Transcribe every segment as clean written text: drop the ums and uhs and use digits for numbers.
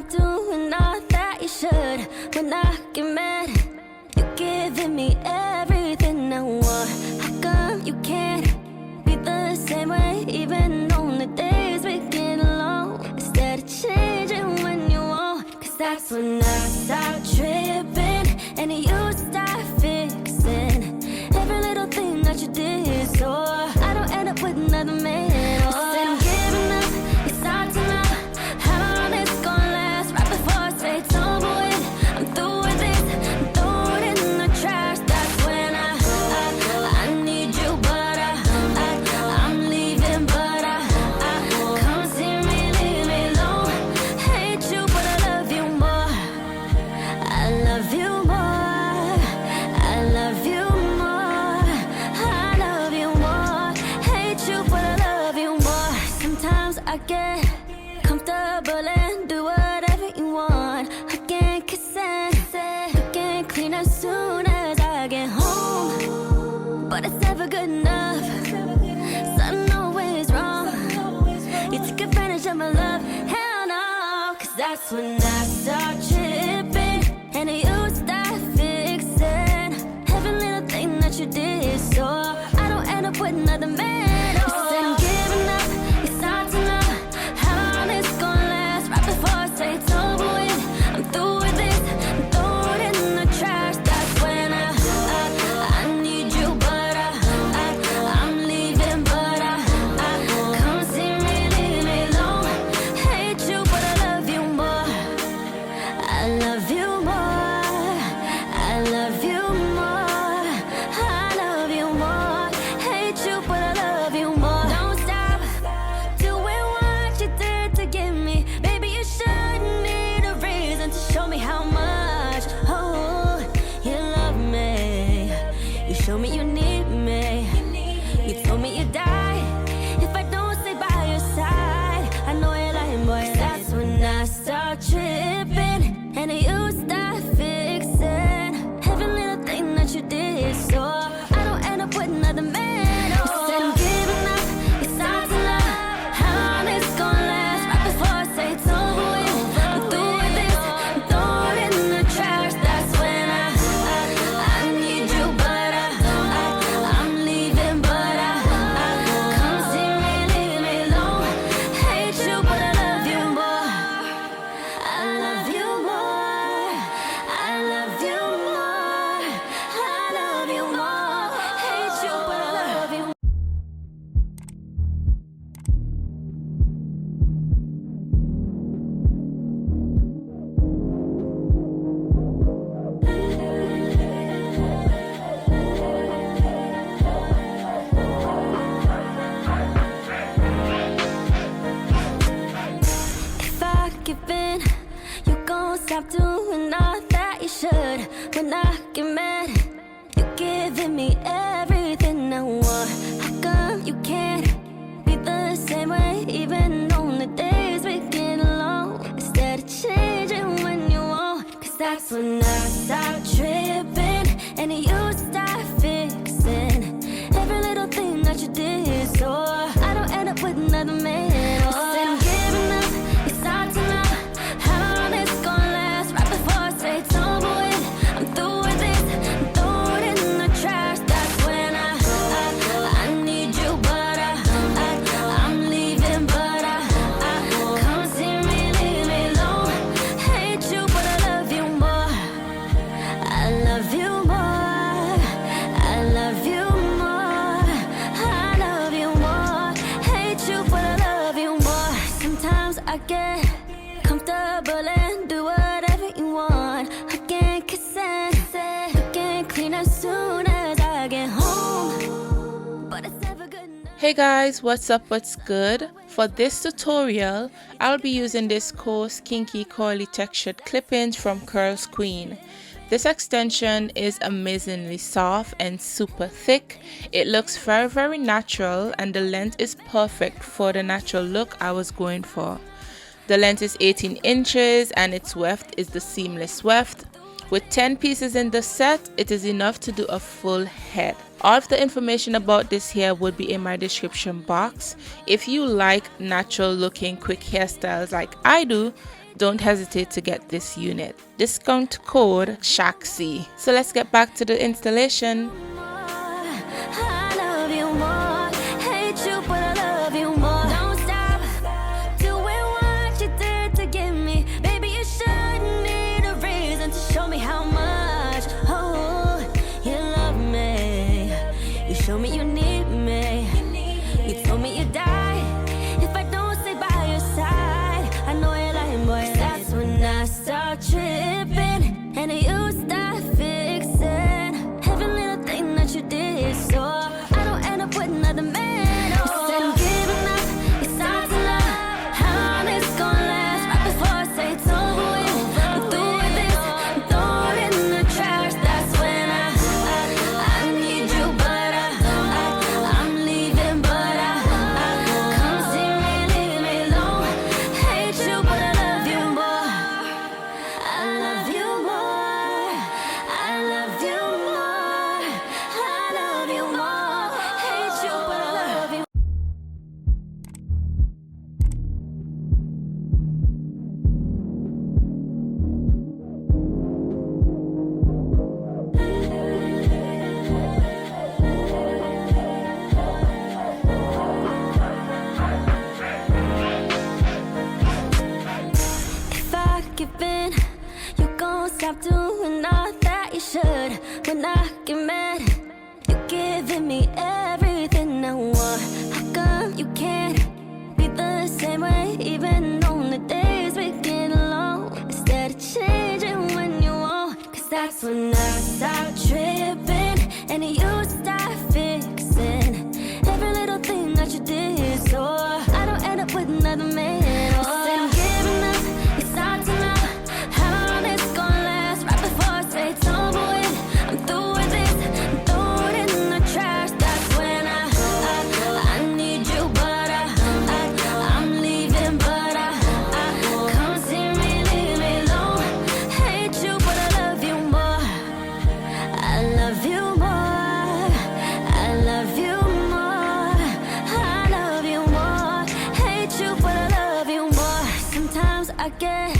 stop doing all that you should. When I get mad, you're giving me everything I want. How come you can't be the same way, even on the days we get along? Instead of changing when you want, cause that's when I stop tripping and you start fixing every little thing that you did, so I don't end up with another man. I said I'm giving up, it's hard to know how long it's gonna last. Right before I say it's over with, I'm through with this, I'm throw it in the trash. That's when I need you, but I'm leaving, but come see me, leave me alone. Hate you, but I love you more. I love you more. I love you more. I love you more. Hate you, but I love you more. Sometimes I get comfortable and do whatever you want. I can't kiss and I can't clean as soon as I get home, but it's never good enough. Something always wrong. You take advantage of my love. Hell no, cause that's when I start tripping and you start fixing every little thing that you did, so I don't end up with another man. You said I'm giving up, it's hard to know how long it's gonna last. Right before I say it's over with, I'm through with this, I'm throw it in the trash. That's when I need you, but I'm leaving, but come see me, leave me alone. Hate you, but I love you more. I love you more. I love you more. I love you more. Hate you, but I love you more. Don't stop doing what you did to get me. Baby, you shouldn't need a reason to show me how much, oh, you love me. You show me you need me. You told me you'd die if I don't stay by your side. I know you're lying, boy. That's when I start tripping and you start fixing every little thing that you did, so I don't end up with another man. You said I'm giving up, it's hard to know how long it's gonna last. Right before I say it's over with, I'm through with this, I'm throw it in the trash. That's when I need you, but I'm leaving, but come see me, leave me alone. Hate you, but I love you more. I love you more. I love you more. I love you more. Hate you, but I love you more. If I give in, you gon' stop doing all that you should. When I get mad, you're giving me everything I want. How come you can't be the same way, even on the days we get along? Instead of changing when you want, cause that's when I start tripping and you start fixing every little thing that you did, so I don't end up with another man. You said I'm giving up, it's hard to know how long it's gonna last. Right before I say it's over with, I'm through with this, I'm throw it in the trash. That's when I need you, but I'm leaving, but come see me, leave me alone. Hate you, but I love you more. I love you more. I love you more. I love you more. Hate you, but I love you more. Sometimes I get comfortable and do whatever you want. I can't kiss and I can't clean as soon as I get home, but it's never good enough. Hey guys, what's up, what's good? For this tutorial, I'll be using this coarse, kinky, coily textured clip-ins from Curlsqueen. This extension is amazingly soft and super thick. It looks very natural and the length is perfect for the natural look I was going for. The length is 18 inches and its weft is the seamless weft. With 10 pieces in the set, it is enough to do a full head. All of the information about this hair would be in my description box. If you like natural looking quick hairstyles like I do, don't hesitate to get this unit. Discount code SHAXY. So let's get back to the installation. I love you more. Hate you, but I love you more. Don't stop doing what you did to get me. Baby, you should need a reason to show me how much. Oh, you love me. You show me you need me. You told me you'd die if I don't stay by your side. I know you're lying, boy. That's when I start tripping and you start fixing every little thing that you did, so I don't end up with another man. Oh. You said I'm giving up, it's time to love. How long this gonna last? Right before I say it's over with, I'm through with this, I'm throwing it in the trash. That's when I need you, but I'm leaving, but come see me, leave me alone. Hate you, but I love you more. I love you more. I love you more. I love you more. Hate you, but I love you. If I give in, you gon' stop doing all that you should. When I get mad, you giving me everything I want. How come you can't be the same way, even on the days we get along? Instead of changing when you want, 'cause that's when I stop tripping and you start fixing every little thing that you did, so I don't end up with another man. Oh, you said I'm giving up, it's time to love. How long this gonna last? Right before I say it's over with, I'm through with this, I'm throwing it in the trash. That's when I need you, but I'm leaving, but come see me, leave me alone. Hate you, but I love you more. I love you more. I love you more. I love you more. Hate you, but I love you more. Sometimes I get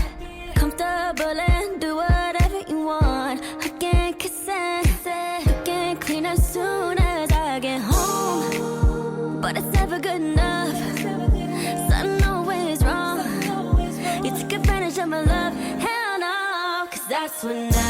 comfortable and do whatever you want. I can kiss and you can clean as soon as I get home, but it's never good enough. Something always wrong. You take advantage of my love. Hell no, 'cause that's when I